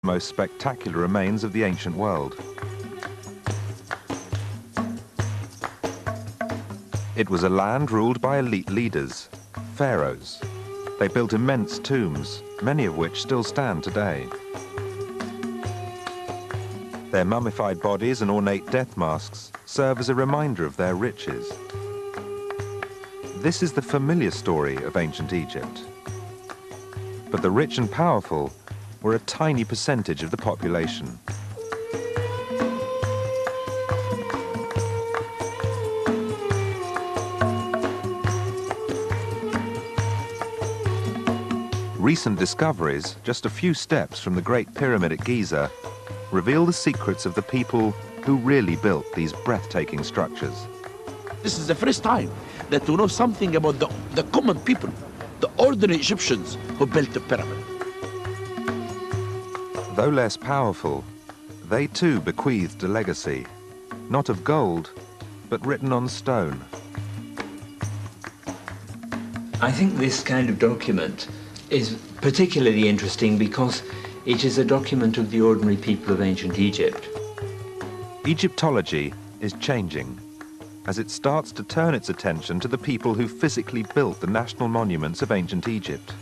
most spectacular remains of the ancient world. It was a land ruled by elite leaders, pharaohs. They built immense tombs, many of which still stand today. Their mummified bodies and ornate death masks serve as a reminder of their riches. This is the familiar story of ancient Egypt. But the rich and powerful were a tiny percentage of the population. Recent discoveries, just a few steps from the Great Pyramid at Giza, reveal the secrets of the people who really built these breathtaking structures. This is the first time that we know something about the common people, the ordinary Egyptians who built the pyramid. Though less powerful, they too bequeathed a legacy, not of gold, but written on stone. I think this kind of document is particularly interesting because it is a document of the ordinary people of ancient Egypt. Egyptology is changing as it starts to turn its attention to the people who physically built the national monuments of ancient Egypt,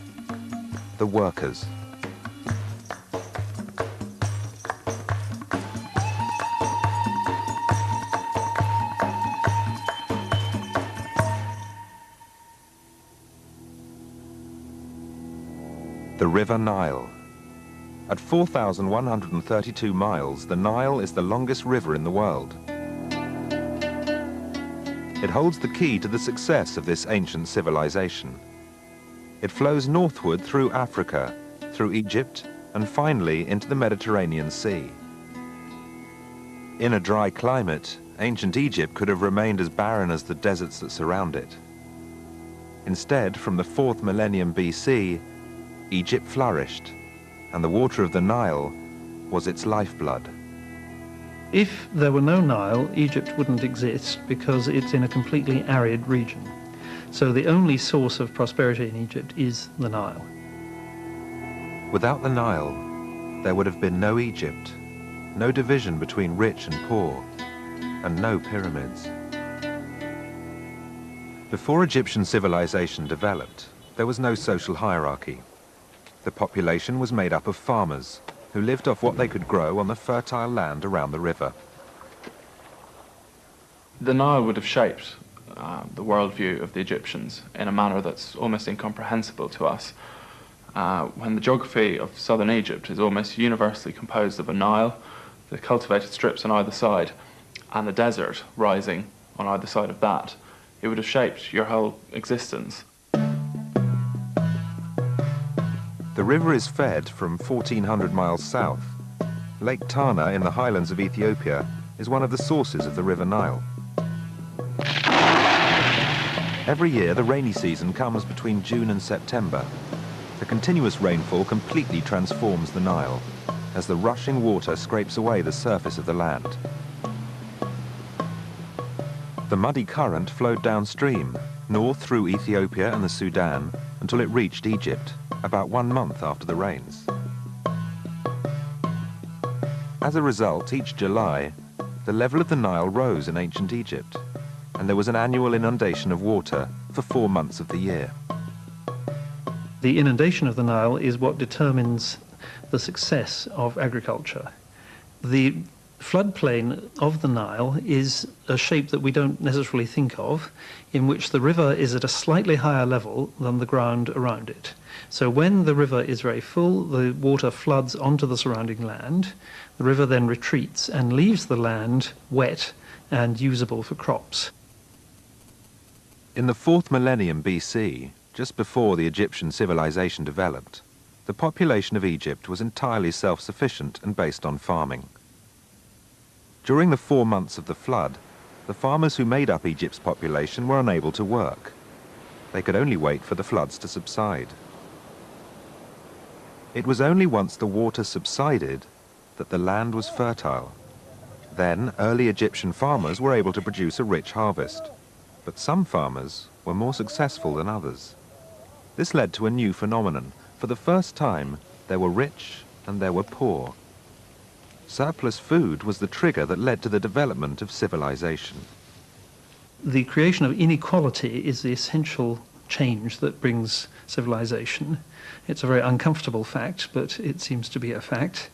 the workers. The River Nile. At 4,132 miles, the Nile is the longest river in the world. It holds the key to the success of this ancient civilization. It flows northward through Africa, through Egypt, and finally into the Mediterranean Sea. In a dry climate, ancient Egypt could have remained as barren as the deserts that surround it. Instead, from the 4th millennium BC, Egypt flourished, and the water of the Nile was its lifeblood. If there were no Nile, Egypt wouldn't exist because it's in a completely arid region. So the only source of prosperity in Egypt is the Nile. Without the Nile, there would have been no Egypt, no division between rich and poor, and no pyramids. Before Egyptian civilization developed, there was no social hierarchy. The population was made up of farmers who lived off what they could grow on the fertile land around the river. The Nile would have shaped the worldview of the Egyptians in a manner that's almost incomprehensible to us. When the geography of southern Egypt is almost universally composed of a Nile, the cultivated strips on either side, and the desert rising on either side of that, it would have shaped your whole existence. The river is fed from 1,400 miles south. Lake Tana in the highlands of Ethiopia is one of the sources of the River Nile. Every year, the rainy season comes between June and September. The continuous rainfall completely transforms the Nile as the rushing water scrapes away the surface of the land. The muddy current flowed downstream, north through Ethiopia and the Sudan, until it reached Egypt, about 1 month after the rains. As a result, each July, the level of the Nile rose in ancient Egypt, and there was an annual inundation of water for 4 months of the year. The inundation of the Nile is what determines the success of agriculture. The floodplain of the Nile is a shape that we don't necessarily think of, in which the river is at a slightly higher level than the ground around it. So when the river is very full, the water floods onto the surrounding land. The river then retreats and leaves the land wet and usable for crops. In the 4th millennium BC, just before the Egyptian civilization developed, the population of Egypt was entirely self-sufficient and based on farming. During the 4 months of the flood, the farmers who made up Egypt's population were unable to work. They could only wait for the floods to subside. It was only once the water subsided that the land was fertile. Then, early Egyptian farmers were able to produce a rich harvest. But some farmers were more successful than others. This led to a new phenomenon. For the first time, there were rich and there were poor. Surplus food was the trigger that led to the development of civilization. The creation of inequality is the essential change that brings civilization. It's a very uncomfortable fact, but it seems to be a fact.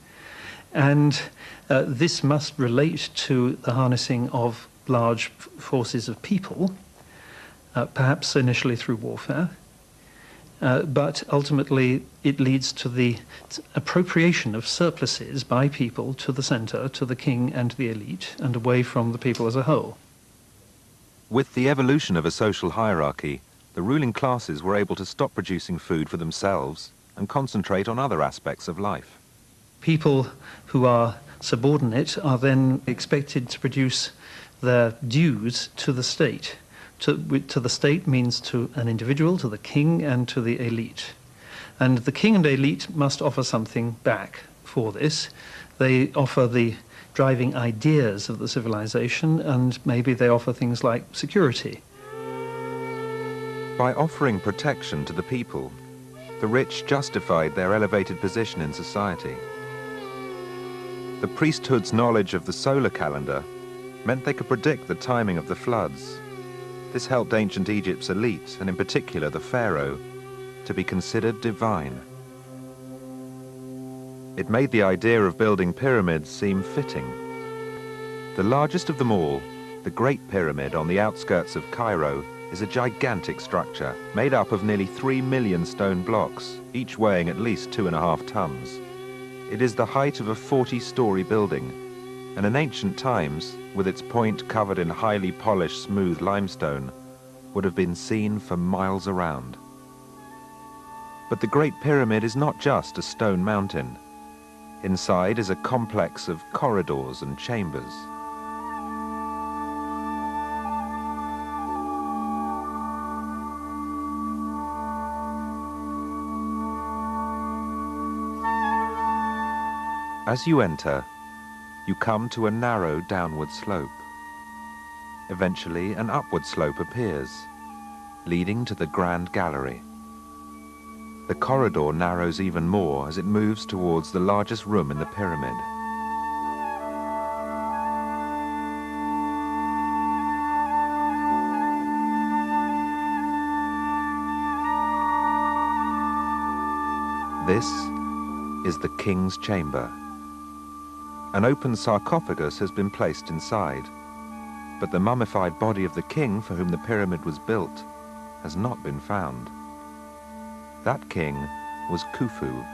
And this must relate to the harnessing of large forces of people, perhaps initially through warfare, but ultimately it leads to the appropriation of surpluses by people to the center, to the king and the elite, and away from the people as a whole. With the evolution of a social hierarchy, the ruling classes were able to stop producing food for themselves and concentrate on other aspects of life. People who are subordinate are then expected to produce their dues to the state. To the state means to an individual, to the king, and to the elite. And the king and elite must offer something back for this. They offer the driving ideas of the civilization, and maybe they offer things like security. By offering protection to the people, the rich justified their elevated position in society. The priesthood's knowledge of the solar calendar meant they could predict the timing of the floods. This helped ancient Egypt's elite, and in particular the pharaoh, to be considered divine. It made the idea of building pyramids seem fitting. The largest of them all, the Great Pyramid on the outskirts of Cairo, is a gigantic structure made up of nearly 3 million stone blocks, each weighing at least 2.5 tons. It is the height of a 40-story building, and in ancient times, with its point covered in highly polished smooth limestone, would have been seen for miles around. But the Great Pyramid is not just a stone mountain. Inside is a complex of corridors and chambers. As you enter, you come to a narrow downward slope. Eventually, an upward slope appears, leading to the Grand Gallery. The corridor narrows even more as it moves towards the largest room in the pyramid. This is the King's Chamber. An open sarcophagus has been placed inside, but the mummified body of the king for whom the pyramid was built has not been found. That king was Khufu,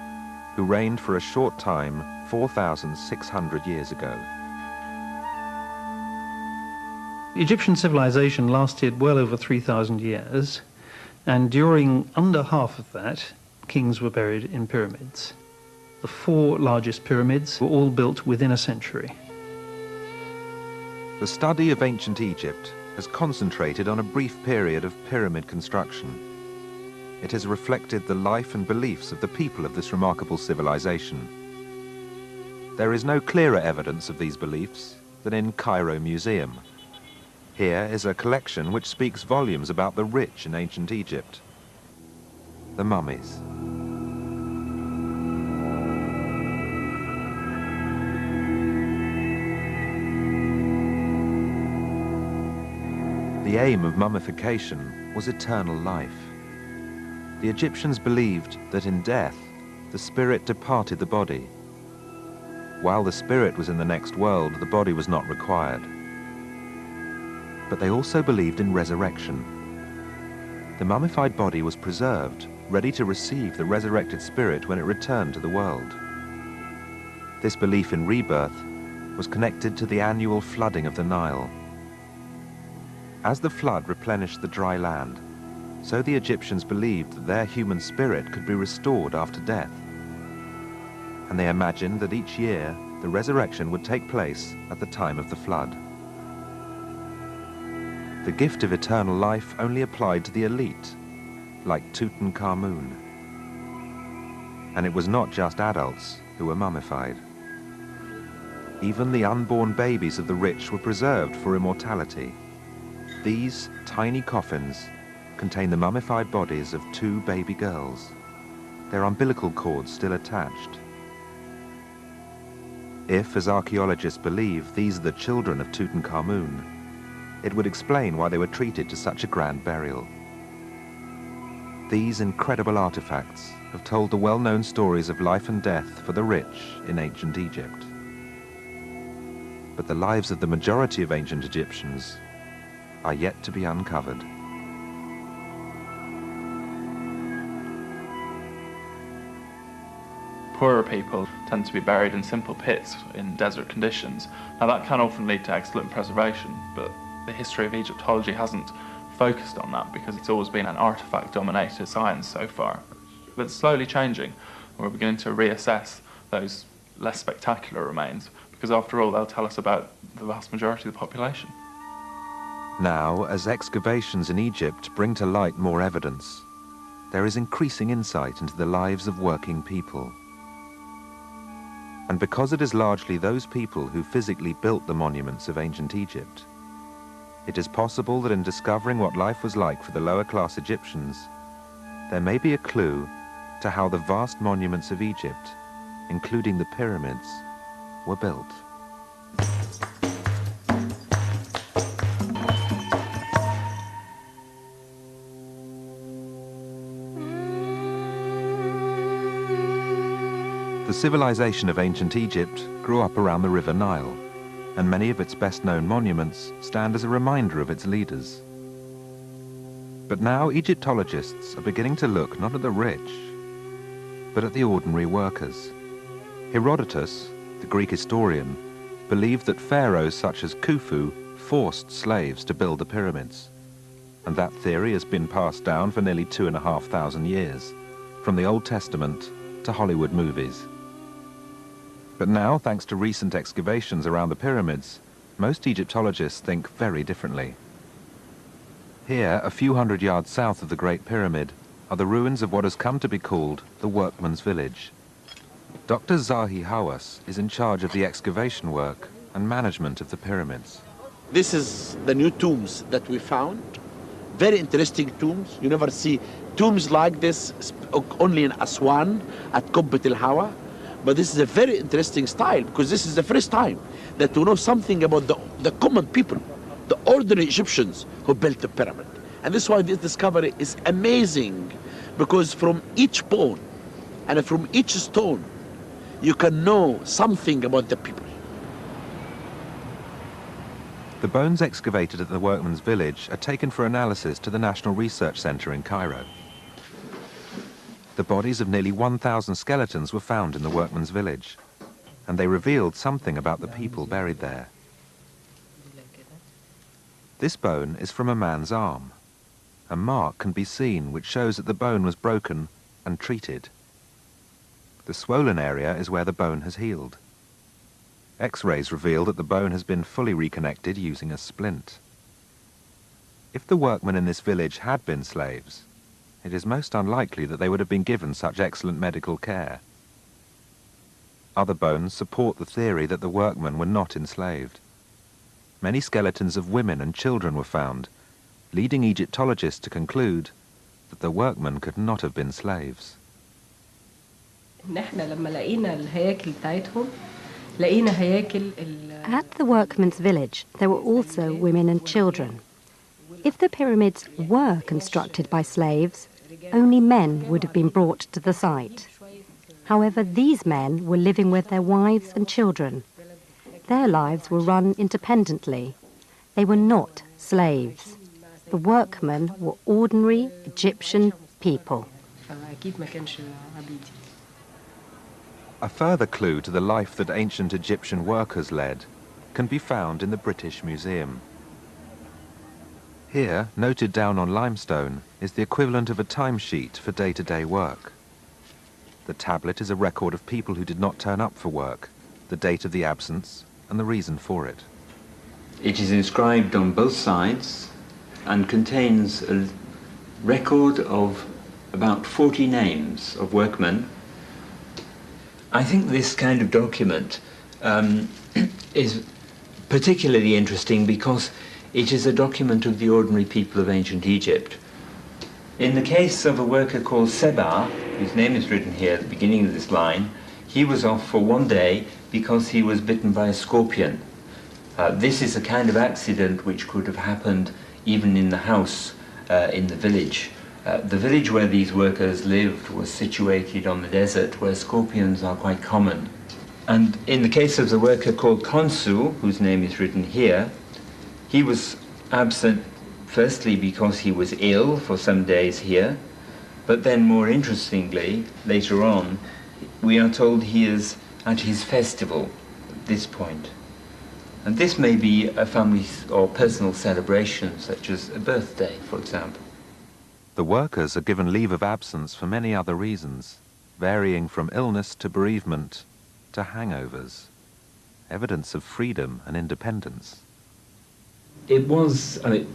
who reigned for a short time 4,600 years ago. Egyptian civilization lasted well over 3,000 years, and during under half of that, kings were buried in pyramids. The 4 largest pyramids were all built within a century. The study of ancient Egypt has concentrated on a brief period of pyramid construction. It has reflected the life and beliefs of the people of this remarkable civilization. There is no clearer evidence of these beliefs than in Cairo Museum. Here is a collection which speaks volumes about the rich in ancient Egypt: the mummies. The aim of mummification was eternal life. The Egyptians believed that in death, the spirit departed the body. While the spirit was in the next world, the body was not required. But they also believed in resurrection. The mummified body was preserved, ready to receive the resurrected spirit when it returned to the world. This belief in rebirth was connected to the annual flooding of the Nile. As the flood replenished the dry land, so the Egyptians believed that their human spirit could be restored after death. And they imagined that each year the resurrection would take place at the time of the flood. The gift of eternal life only applied to the elite, like Tutankhamun. And it was not just adults who were mummified. Even the unborn babies of the rich were preserved for immortality. These tiny coffins contain the mummified bodies of 2 baby girls, their umbilical cords still attached. If, as archaeologists believe, these are the children of Tutankhamun, it would explain why they were treated to such a grand burial. These incredible artifacts have told the well-known stories of life and death for the rich in ancient Egypt. But the lives of the majority of ancient Egyptians are yet to be uncovered. Poorer people tend to be buried in simple pits in desert conditions. Now that can often lead to excellent preservation, but the history of Egyptology hasn't focused on that because it's always been an artifact-dominated science so far. But it's slowly changing. We're beginning to reassess those less spectacular remains because after all they'll tell us about the vast majority of the population. Now, as excavations in Egypt bring to light more evidence, there is increasing insight into the lives of working people. And because it is largely those people who physically built the monuments of ancient Egypt, it is possible that in discovering what life was like for the lower-class Egyptians, there may be a clue to how the vast monuments of Egypt, including the pyramids, were built. The civilization of ancient Egypt grew up around the River Nile, and many of its best-known monuments stand as a reminder of its leaders. But now Egyptologists are beginning to look not at the rich, but at the ordinary workers. Herodotus, the Greek historian, believed that pharaohs such as Khufu forced slaves to build the pyramids, and that theory has been passed down for nearly 2,500 years, from the Old Testament to Hollywood movies. But now, thanks to recent excavations around the pyramids, most Egyptologists think very differently. Here, a few hundred yards south of the Great Pyramid, are the ruins of what has come to be called the Workman's Village. Dr. Zahi Hawass is in charge of the excavation work and management of the pyramids. This is the new tombs that we found. Very interesting tombs. You never see tombs like this only in Aswan at Qubbat al-Hawa. But this is a very interesting style because this is the first time that we know something about the common people, the ordinary Egyptians who built the pyramid. And this is why this discovery is amazing, because from each bone and from each stone, you can know something about the people. The bones excavated at the Workman's Village are taken for analysis to the National Research Center in Cairo. The bodies of nearly 1,000 skeletons were found in the Workman's Village, and they revealed something about the people buried there. This bone is from a man's arm. A mark can be seen which shows that the bone was broken and treated. The swollen area is where the bone has healed. X-rays reveal that the bone has been fully reconnected using a splint. If the workmen in this village had been slaves, it is most unlikely that they would have been given such excellent medical care. Other bones support the theory that the workmen were not enslaved. Many skeletons of women and children were found, leading Egyptologists to conclude that the workmen could not have been slaves. At the workmen's village, there were also women and children. If the pyramids were constructed by slaves, only men would have been brought to the site. However, these men were living with their wives and children. Their lives were run independently. They were not slaves. The workmen were ordinary Egyptian people. A further clue to the life that ancient Egyptian workers led can be found in the British Museum. Here, noted down on limestone, is the equivalent of a timesheet for day-to-day work. The tablet is a record of people who did not turn up for work, the date of the absence, and the reason for it. It is inscribed on both sides and contains a record of about 40 names of workmen. I think this kind of document is particularly interesting because it is a document of the ordinary people of ancient Egypt. In the case of a worker called Seba, whose name is written here at the beginning of this line, he was off for one day because he was bitten by a scorpion. This is a kind of accident which could have happened even in the house in the village. The village where these workers lived was situated on the desert where scorpions are quite common. And in the case of the worker called Konsu, whose name is written here, he was absent firstly because he was ill for some days here, but then more interestingly, later on, we are told he is at his festival at this point. And this may be a family or personal celebration, such as a birthday, for example. The workers are given leave of absence for many other reasons, varying from illness to bereavement to hangovers, evidence of freedom and independence. It was a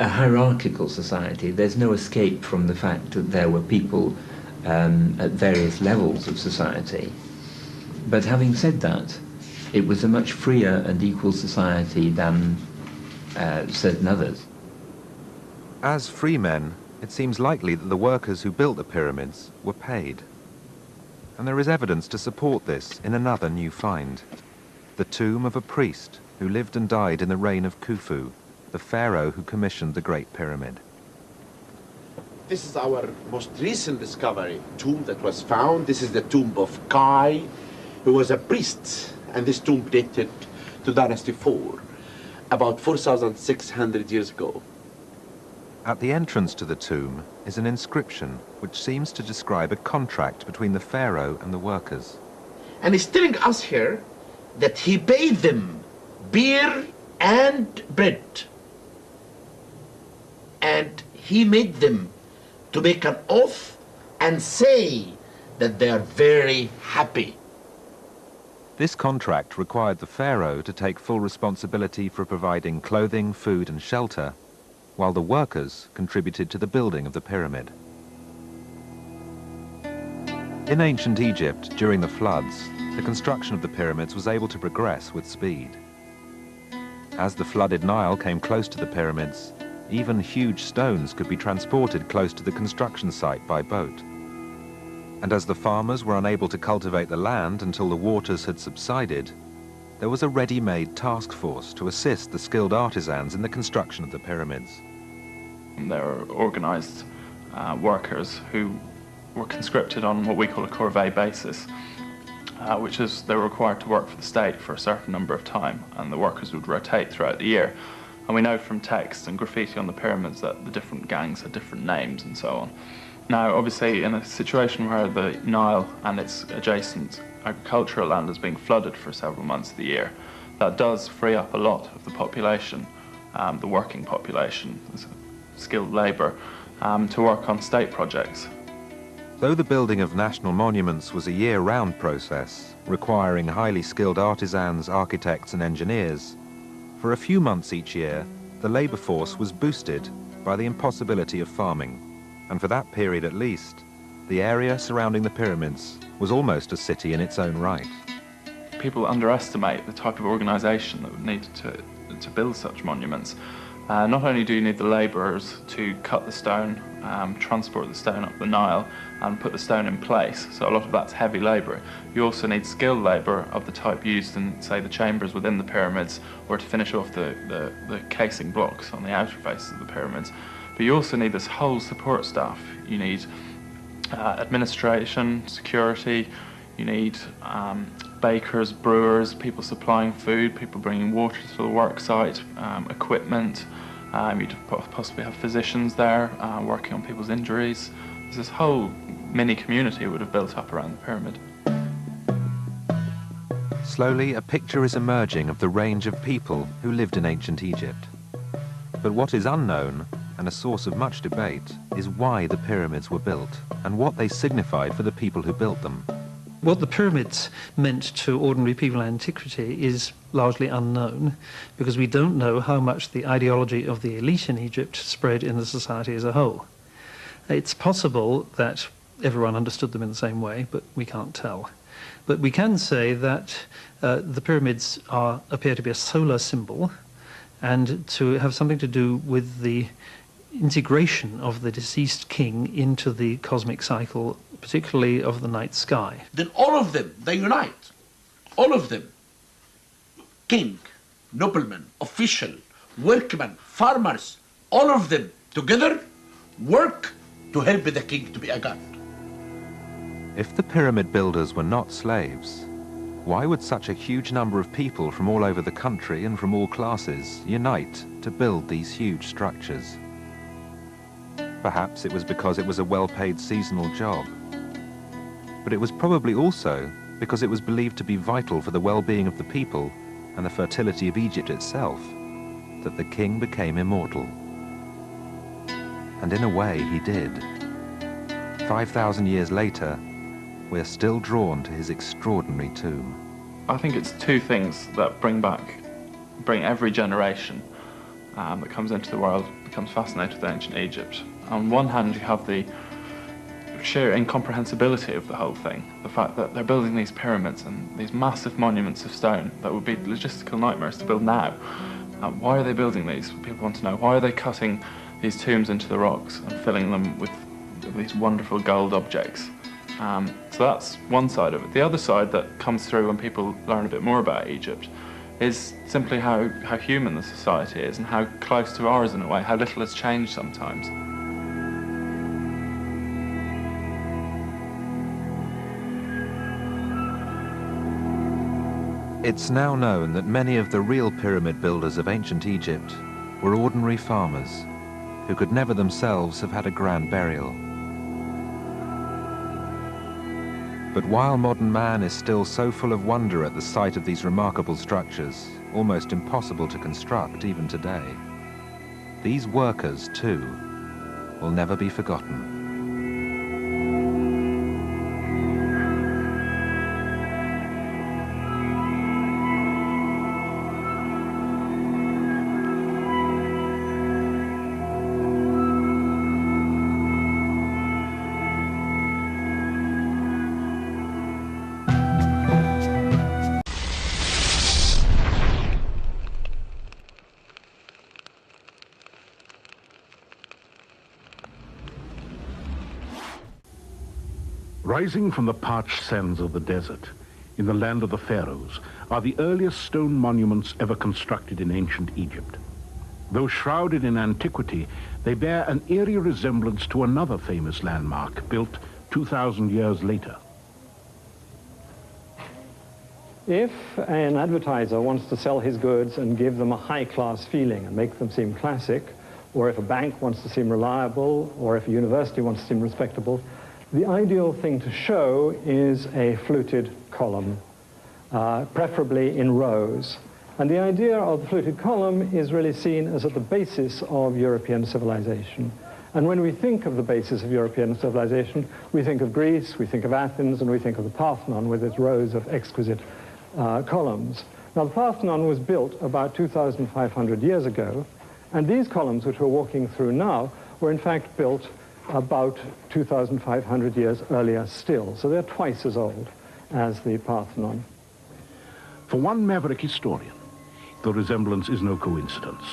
hierarchical society. There's no escape from the fact that there were people at various levels of society. But having said that, it was a much freer and equal society than certain others. As free men, it seems likely that the workers who built the pyramids were paid. And there is evidence to support this in another new find, the tomb of a priest who lived and died in the reign of Khufu, the pharaoh who commissioned the Great Pyramid. This is our most recent discovery, tomb that was found. This is the tomb of Kai, who was a priest, and this tomb dated to Dynasty IV, about 4,600 years ago. At the entrance to the tomb is an inscription which seems to describe a contract between the pharaoh and the workers. And he's telling us here that he paid them beer and bread. And he made them to make an oath and say that they are very happy. This contract required the pharaoh to take full responsibility for providing clothing, food and shelter, while the workers contributed to the building of the pyramid. In ancient Egypt, during the floods, the construction of the pyramids was able to progress with speed. As the flooded Nile came close to the pyramids, even huge stones could be transported close to the construction site by boat. And as the farmers were unable to cultivate the land until the waters had subsided, there was a ready-made task force to assist the skilled artisans in the construction of the pyramids. There were organised workers who were conscripted on what we call a corvée basis, which is they were required to work for the state for a certain number of time, and the workers would rotate throughout the year. And we know from text and graffiti on the pyramids that the different gangs had different names and so on. Now, obviously, in a situation where the Nile and its adjacent agricultural land is being flooded for several months of the year, that does free up a lot of the population, the working population, skilled labour, to work on state projects. Though the building of national monuments was a year-round process, requiring highly skilled artisans, architects and engineers, for a few months each year, the labour force was boosted by the impossibility of farming. And for that period at least, the area surrounding the pyramids was almost a city in its own right. People underestimate the type of organisation that would need to build such monuments. Not only do you need the labourers to cut the stone, transport the stone up the Nile and put the stone in place, so a lot of that's heavy labour. You also need skilled labour of the type used in, say, the chambers within the pyramids, or to finish off the casing blocks on the outer faces of the pyramids. But you also need this whole support staff. You need administration, security, you need bakers, brewers, people supplying food, people bringing water to the work site, equipment. You'd possibly have physicians there working on people's injuries. This whole mini community would have built up around the pyramid. Slowly, a picture is emerging of the range of people who lived in ancient Egypt. But what is unknown, and a source of much debate, is why the pyramids were built and what they signified for the people who built them. What the pyramids meant to ordinary people in antiquity is largely unknown, because we don't know how much the ideology of the elite in Egypt spread in the society as a whole. It's possible that everyone understood them in the same way, but we can't tell. But we can say that the pyramids appear to be a solar symbol, and to have something to do with the integration of the deceased king into the cosmic cycle, particularly of the night sky. Then all of them, they unite. all of them, king, nobleman, official, workman, farmers, all of them together work to help the king to be a god. If the pyramid builders were not slaves, why would such a huge number of people from all over the country and from all classes unite to build these huge structures? Perhaps it was because it was a well-paid seasonal job. But it was probably also because it was believed to be vital for the well-being of the people and the fertility of Egypt itself that the king became immortal. And in a way, he did. 5,000 years later, we're still drawn to his extraordinary tomb. I think it's two things that bring every generation that comes into the world becomes fascinated with ancient Egypt. On one hand, you have the sheer incomprehensibility of the whole thing. The fact that they're building these pyramids and these massive monuments of stone that would be logistical nightmares to build now. Why are they building these? People want to know. Why are they cutting these tombs into the rocks and filling them with these wonderful gold objects? So that's one side of it. The other side that comes through when people learn a bit more about Egypt is simply how human the society is and how close to ours in a way, how little has changed sometimes. It's now known that many of the real pyramid builders of ancient Egypt were ordinary farmers who could never themselves have had a grand burial. But while modern man is still so full of wonder at the sight of these remarkable structures, almost impossible to construct even today, these workers, too, will never be forgotten. Rising from the parched sands of the desert, in the land of the pharaohs, are the earliest stone monuments ever constructed in ancient Egypt. Though shrouded in antiquity, they bear an eerie resemblance to another famous landmark built 2,000 years later. If an advertiser wants to sell his goods and give them a high-class feeling and make them seem classic, or if a bank wants to seem reliable, or if a university wants to seem respectable, the ideal thing to show is a fluted column, preferably in rows. And the idea of the fluted column is really seen as at the basis of European civilization. And when we think of the basis of European civilization, we think of Greece, we think of Athens, and we think of the Parthenon with its rows of exquisite columns. Now, the Parthenon was built about 2,500 years ago, and these columns, which we're walking through now, were in fact built about 2,500 years earlier still. So they're twice as old as the Parthenon. For one maverick historian, the resemblance is no coincidence.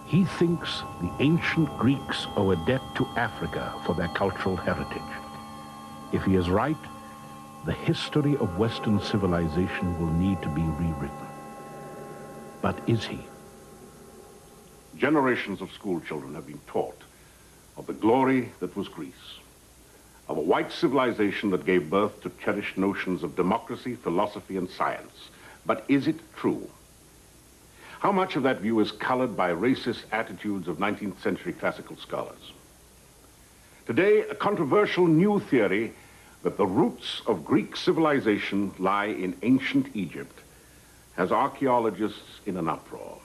He thinks the ancient Greeks owe a debt to Africa for their cultural heritage. If he is right, the history of Western civilization will need to be rewritten. But is he? Generations of school children have been taught of the glory that was Greece, of a white civilization that gave birth to cherished notions of democracy, philosophy, and science. But is it true? How much of that view is colored by racist attitudes of 19th century classical scholars? Today, a controversial new theory that the roots of Greek civilization lie in ancient Egypt has archaeologists in an uproar.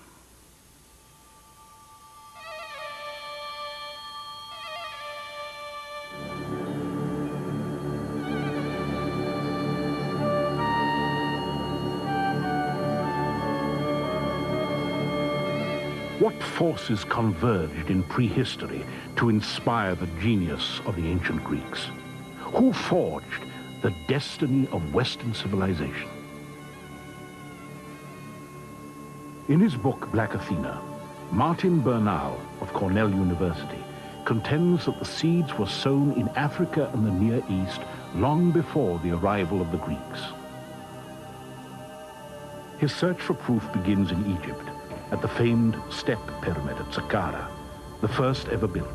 What forces converged in prehistory to inspire the genius of the ancient Greeks? Who forged the destiny of Western civilization? In his book, Black Athena, Martin Bernal of Cornell University contends that the seeds were sown in Africa and the Near East long before the arrival of the Greeks. His search for proof begins in Egypt, at the famed Step Pyramid at Saqqara, the first ever built.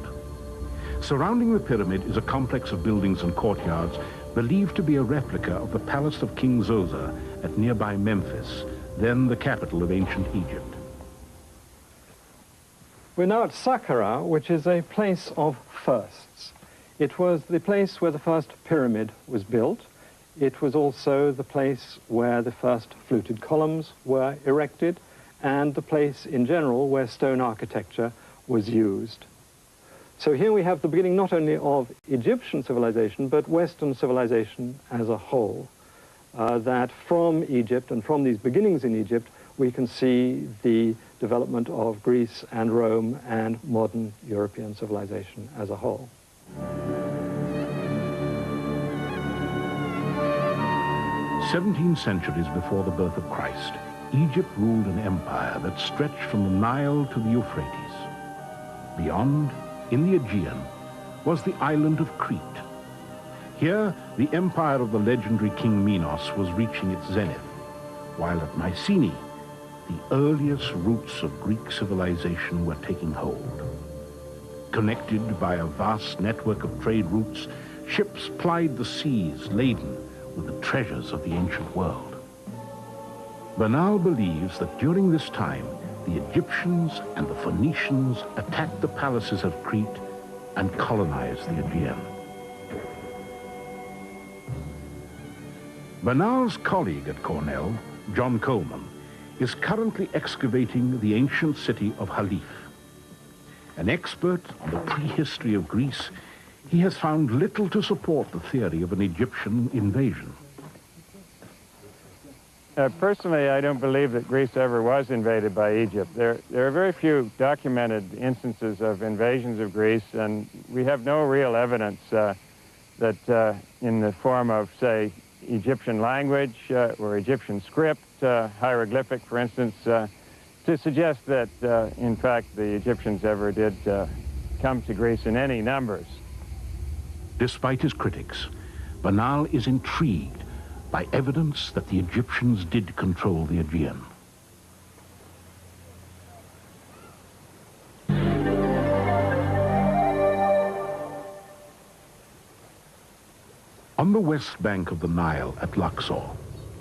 Surrounding the pyramid is a complex of buildings and courtyards believed to be a replica of the palace of King Zoser at nearby Memphis, then the capital of ancient Egypt. We're now at Saqqara, which is a place of firsts. It was the place where the first pyramid was built. It was also the place where the first fluted columns were erected, and the place in general where stone architecture was used. So here we have the beginning not only of Egyptian civilization, but Western civilization as a whole. That from Egypt and from these beginnings in Egypt, we can see the development of Greece and Rome and modern European civilization as a whole. 17 centuries before the birth of Christ, Egypt ruled an empire that stretched from the Nile to the Euphrates. Beyond, in the Aegean, was the island of Crete. Here, the empire of the legendary King Minos was reaching its zenith, while at Mycenae, the earliest roots of Greek civilization were taking hold. Connected by a vast network of trade routes, ships plied the seas laden with the treasures of the ancient world. Bernal believes that during this time, the Egyptians and the Phoenicians attacked the palaces of Crete and colonized the Aegean. Bernal's colleague at Cornell, John Coleman, is currently excavating the ancient city of Halif. An expert on the prehistory of Greece, he has found little to support the theory of an Egyptian invasion. Personally, I don't believe that Greece ever was invaded by Egypt. There are very few documented instances of invasions of Greece, and we have no real evidence that in the form of, say, Egyptian language or Egyptian script, hieroglyphic, for instance, to suggest that, in fact, the Egyptians ever did come to Greece in any numbers. Despite his critics, Bernal is intrigued by evidence that the Egyptians did control the Aegean. On the west bank of the Nile at Luxor,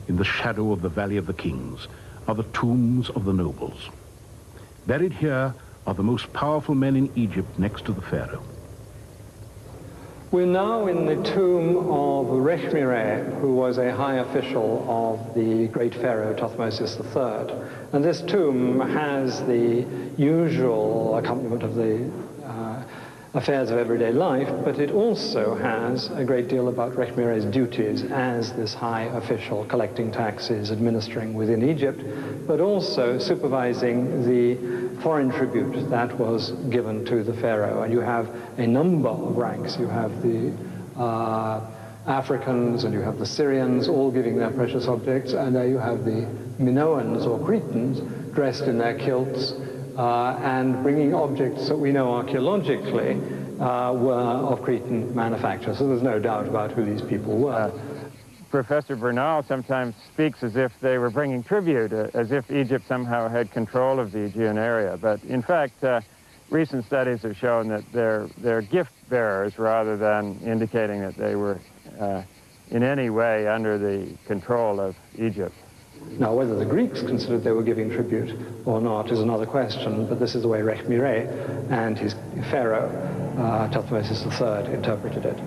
in the shadow of the Valley of the Kings, are the tombs of the nobles. Buried here are the most powerful men in Egypt next to the pharaoh. We're now in the tomb of Reshmireh, who was a high official of the great pharaoh Thutmose III. And this tomb has the usual accompaniment of the affairs of everyday life, but it also has a great deal about Reshmireh's duties as this high official, collecting taxes, administering within Egypt, but also supervising the foreign tribute that was given to the pharaoh. And you have a number of ranks. You have the Africans and you have the Syrians all giving their precious objects, and there you have the Minoans or Cretans dressed in their kilts and bringing objects that we know archaeologically were of Cretan manufacture. So there's no doubt about who these people were. Professor Bernal sometimes speaks as if they were bringing tribute, as if Egypt somehow had control of the Aegean area. But in fact, recent studies have shown that they're gift bearers rather than indicating that they were in any way under the control of Egypt. Now, whether the Greeks considered they were giving tribute or not is another question, but this is the way Reshmireh and his pharaoh, Thutmose III, interpreted it.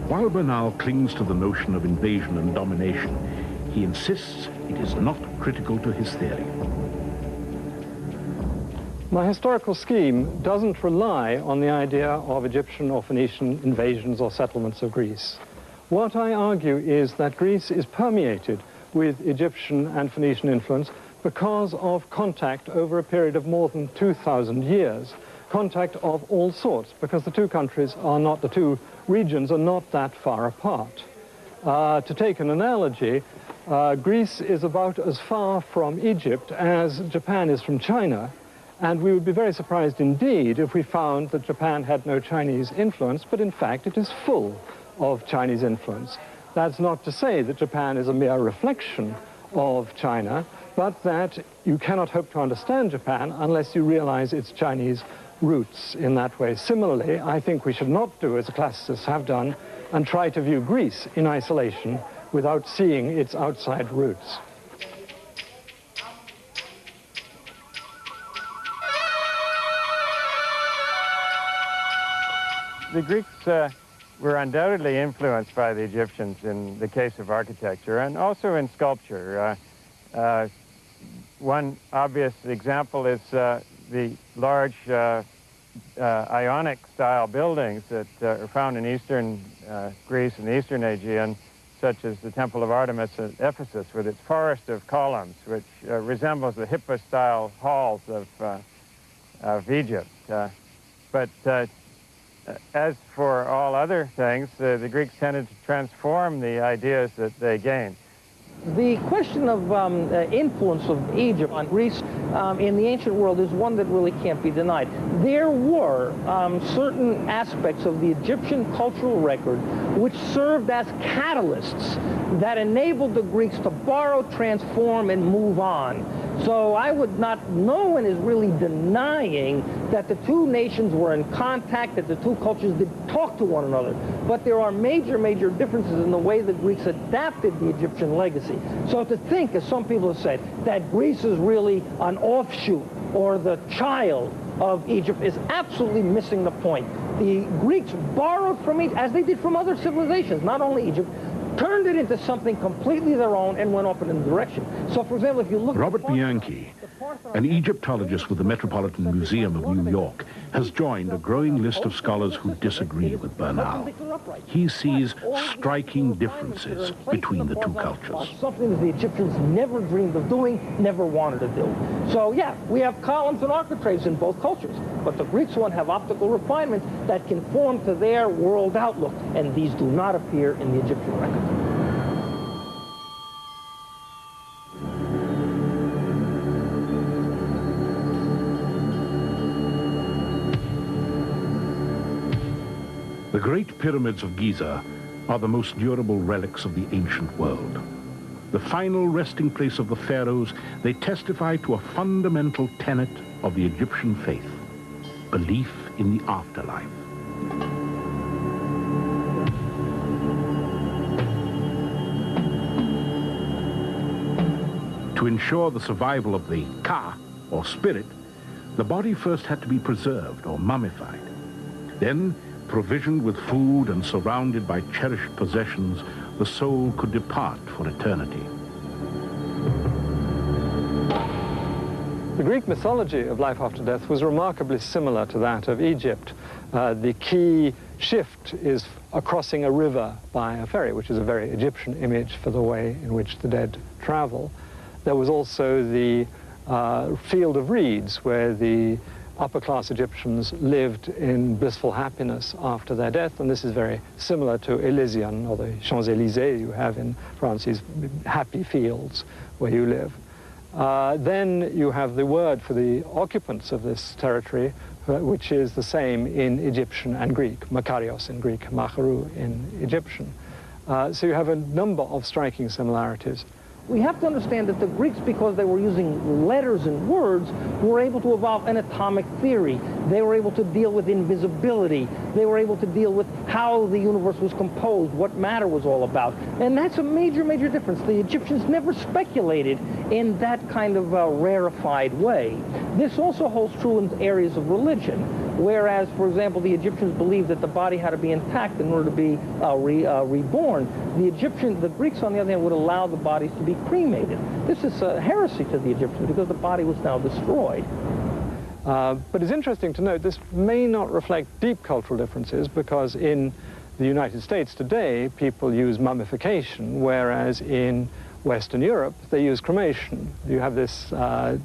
While Bernal clings to the notion of invasion and domination, he insists it is not critical to his theory. My historical scheme doesn't rely on the idea of Egyptian or Phoenician invasions or settlements of Greece. What I argue is that Greece is permeated with Egyptian and Phoenician influence because of contact over a period of more than 2,000 years. contact of all sorts, because the two countries are not, the two regions are not that far apart. To take an analogy, Greece is about as far from Egypt as Japan is from China, and we would be very surprised indeed if we found that Japan had no Chinese influence, but in fact it is full of Chinese influence. That's not to say that Japan is a mere reflection of China, but that you cannot hope to understand Japan unless you realize its Chinese roots in that way. Similarly, I think we should not do as the classicists have done and try to view Greece in isolation without seeing its outside roots. The Greeks were undoubtedly influenced by the Egyptians in the case of architecture and also in sculpture. One obvious example is the large Ionic-style buildings that are found in eastern Greece and the eastern Aegean, such as the Temple of Artemis at Ephesus, with its forest of columns, which resembles the Hippo-style halls of Egypt. But as for all other things, the Greeks tended to transform the ideas that they gained. The question of influence of Egypt on Greece in the ancient world is one that really can't be denied. There were certain aspects of the Egyptian cultural record which served as catalysts that enabled the Greeks to borrow, transform, and move on. So I would not, no one is really denying that the two nations were in contact, that the two cultures did talk to one another. But there are major, major differences in the way the Greeks adapted the Egyptian legacy. So to think, as some people have said, that Greece is really an offshoot or the child of Egypt is absolutely missing the point. The Greeks borrowed from Egypt, as they did from other civilizations, not only Egypt, turned it into something completely their own and went off in a direction. So, for example, if you look... Robert Bianchi, an Egyptologist with the Metropolitan Museum of New York, has joined a growing list of scholars who disagree with Bernal. He sees striking differences between the two cultures. Something that the Egyptians never dreamed of doing, never wanted to do. So, yeah, we have columns and architraves in both cultures, but the Greeks one have optical refinements that conform to their world outlook, and these do not appear in the Egyptian record. The Great Pyramids of Giza are the most durable relics of the ancient world. The final resting place of the pharaohs, they testify to a fundamental tenet of the Egyptian faith, belief in the afterlife. To ensure the survival of the Ka, or spirit, the body first had to be preserved or mummified. Then, provisioned with food and surrounded by cherished possessions, the soul could depart for eternity. The Greek mythology of life after death was remarkably similar to that of Egypt. The key shift is crossing a river by a ferry, which is a very Egyptian image for the way in which the dead travel. There was also the field of reeds, where the upper-class Egyptians lived in blissful happiness after their death, and this is very similar to Elysian, or the Champs-Élysées you have in France, these happy fields where you live. Then you have the word for the occupants of this territory, which is the same in Egyptian and Greek, Makarios in Greek, Macharu in Egyptian. So you have a number of striking similarities. We have to understand that the Greeks, because they were using letters and words, were able to evolve an atomic theory. They were able to deal with invisibility. They were able to deal with how the universe was composed, what matter was all about. And that's a major, major difference. The Egyptians never speculated in that kind of rarefied way. This also holds true in areas of religion. Whereas, for example, the Egyptians believed that the body had to be intact in order to be reborn, the Greeks, on the other hand, would allow the bodies to be cremated. This is a heresy to the Egyptians because the body was now destroyed. But it's interesting to note this may not reflect deep cultural differences, because in the United States today, people use mummification, whereas in Western Europe, they use cremation. You have this,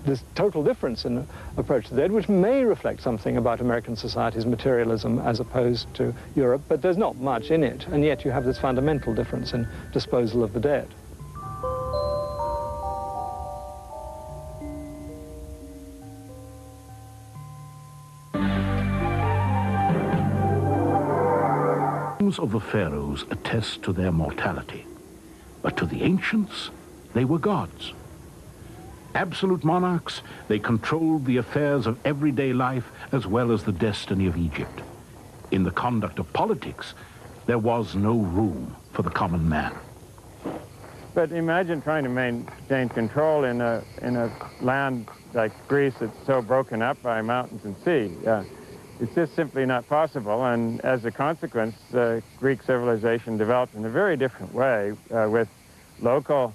this total difference in approach to the dead, which may reflect something about American society's materialism as opposed to Europe, but there's not much in it, and yet you have this fundamental difference in disposal of the dead. Of the pharaohs attest to their mortality, but to the ancients, they were gods. Absolute monarchs, they controlled the affairs of everyday life as well as the destiny of Egypt. In the conduct of politics, there was no room for the common man. But imagine trying to maintain control in a land like Greece that's so broken up by mountains and sea. It's just simply not possible, and as a consequence, Greek civilization developed in a very different way, with local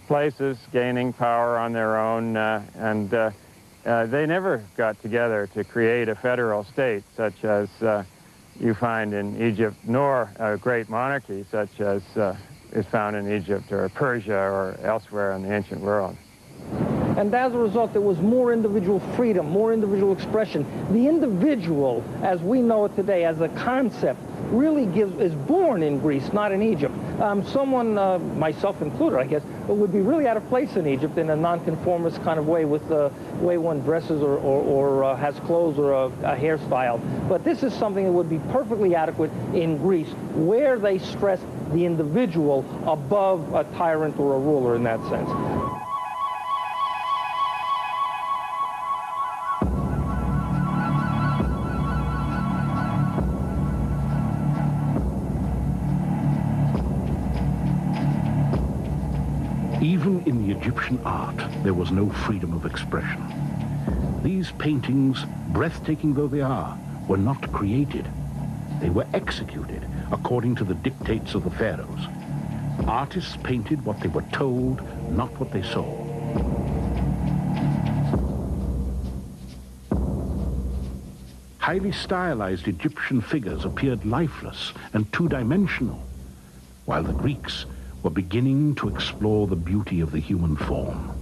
places gaining power on their own, and they never got together to create a federal state such as you find in Egypt, nor a great monarchy such as is found in Egypt or Persia or elsewhere in the ancient world. And as a result, there was more individual freedom, more individual expression. The individual, as we know it today, as a concept, really is born in Greece, not in Egypt. Someone, myself included, I guess, would be really out of place in Egypt in a nonconformist kind of way with the way one dresses or has clothes or a hairstyle. But this is something that would be perfectly adequate in Greece, where they stress the individual above a tyrant or a ruler in that sense. Even in the Egyptian art, there was no freedom of expression. These paintings, breathtaking though they are, were not created. They were executed according to the dictates of the pharaohs. Artists painted what they were told, not what they saw. Highly stylized Egyptian figures appeared lifeless and two-dimensional, while the Greeks were beginning to explore the beauty of the human form.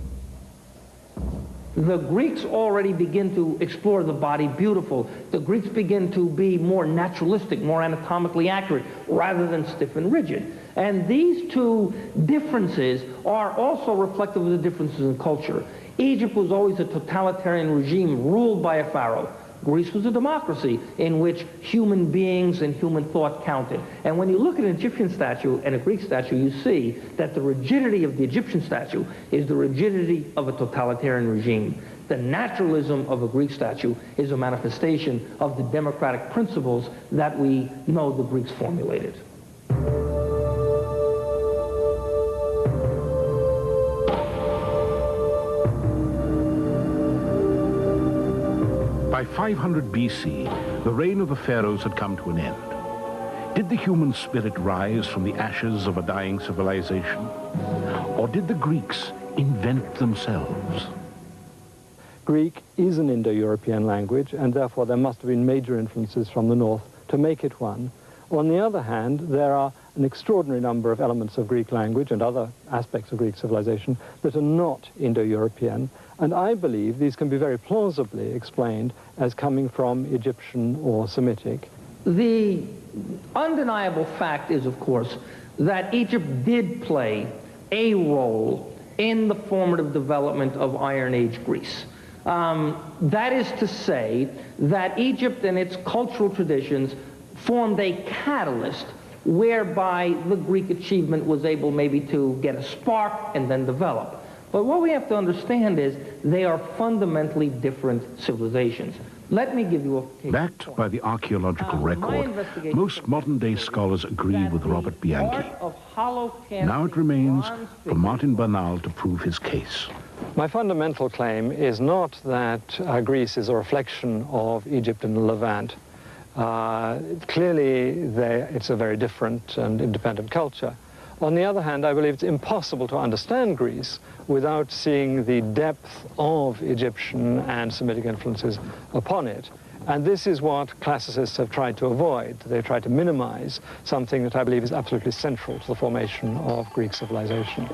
The Greeks already begin to explore the body beautiful. The Greeks begin to be more naturalistic, more anatomically accurate, rather than stiff and rigid. And these two differences are also reflective of the differences in culture. Egypt was always a totalitarian regime ruled by a pharaoh. Greece was a democracy in which human beings and human thought counted. And when you look at an Egyptian statue and a Greek statue, you see that the rigidity of the Egyptian statue is the rigidity of a totalitarian regime. The naturalism of a Greek statue is a manifestation of the democratic principles that we know the Greeks formulated. By 500 BC, the reign of the pharaohs had come to an end. Did the human spirit rise from the ashes of a dying civilization? Or did the Greeks invent themselves? Greek is an Indo-European language, and therefore there must have been major influences from the north to make it one. On the other hand, there are an extraordinary number of elements of Greek language and other aspects of Greek civilization that are not Indo-European, and I believe these can be very plausibly explained as coming from Egyptian or Semitic. The undeniable fact is, of course, that Egypt did play a role in the formative development of Iron Age Greece. That is to say that Egypt and its cultural traditions formed a catalyst whereby the Greek achievement was able maybe to get a spark and then develop. But what we have to understand is they are fundamentally different civilizations. Let me give you a case. Backed by the archaeological record, most modern-day scholars agree with Robert Bianchi. Now it remains for Martin Bernal to prove his case. My fundamental claim is not that Greece is a reflection of Egypt and the Levant. Clearly, it's a very different and independent culture. On the other hand, I believe it's impossible to understand Greece without seeing the depth of Egyptian and Semitic influences upon it. And this is what classicists have tried to avoid. They try to minimize something that I believe is absolutely central to the formation of Greek civilization.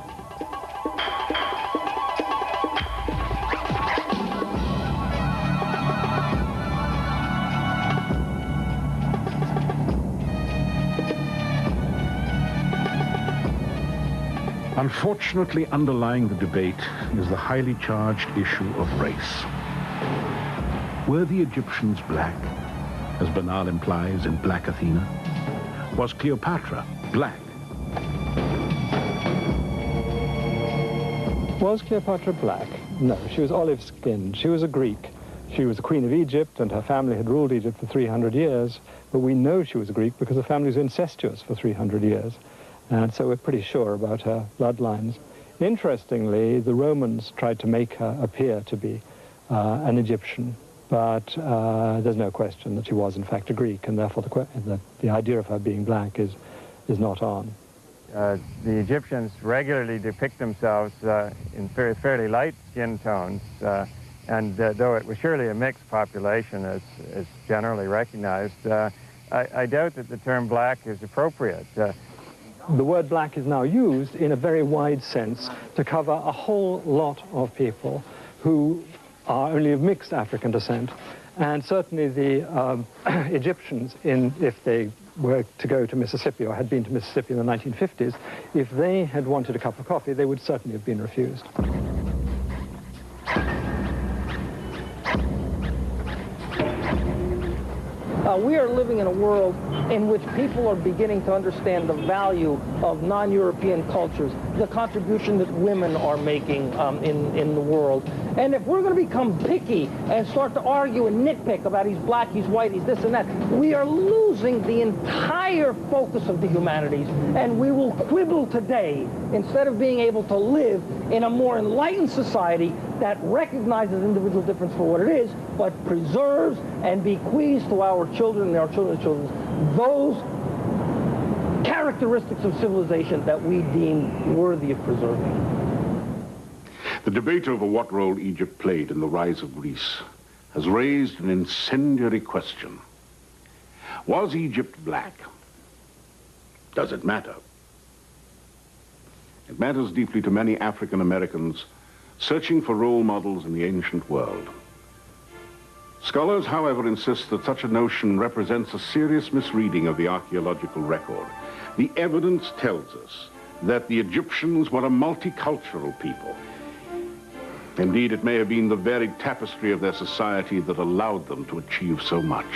Unfortunately, underlying the debate is the highly charged issue of race. Were the Egyptians black, as Bernal implies in Black Athena? Was Cleopatra black? Was Cleopatra black? No, she was olive-skinned. She was a Greek. She was the Queen of Egypt, and her family had ruled Egypt for 300 years. But we know she was a Greek because the family was incestuous for 300 years. And so we're pretty sure about her bloodlines. Interestingly, the Romans tried to make her appear to be an Egyptian, but there's no question that she was in fact a Greek, and therefore the idea of her being black is not on. The Egyptians regularly depict themselves in fairly light skin tones, and though it was surely a mixed population as generally recognized, I doubt that the term black is appropriate. The word black is now used in a very wide sense to cover a whole lot of people who are only of mixed African descent. And certainly the Egyptians, if they were to go to Mississippi or had been to Mississippi in the 1950s, if they had wanted a cup of coffee, they would certainly have been refused. We are living in a world in which people are beginning to understand the value of non-European cultures, the contribution that women are making in the world. And if we're going to become picky and start to argue and nitpick about he's black, he's white, he's this and that, we are losing the entire focus of the humanities, and we will quibble today instead of being able to live in a more enlightened society that recognizes individual difference for what it is, but preserves and bequeaths to our children and our children's children those characteristics of civilization that we deem worthy of preserving. The debate over what role Egypt played in the rise of Greece has raised an incendiary question. Was Egypt black? Does it matter? It matters deeply to many African Americans searching for role models in the ancient world. Scholars, however, insist that such a notion represents a serious misreading of the archaeological record. The evidence tells us that the Egyptians were a multicultural people. Indeed, it may have been the varied tapestry of their society that allowed them to achieve so much.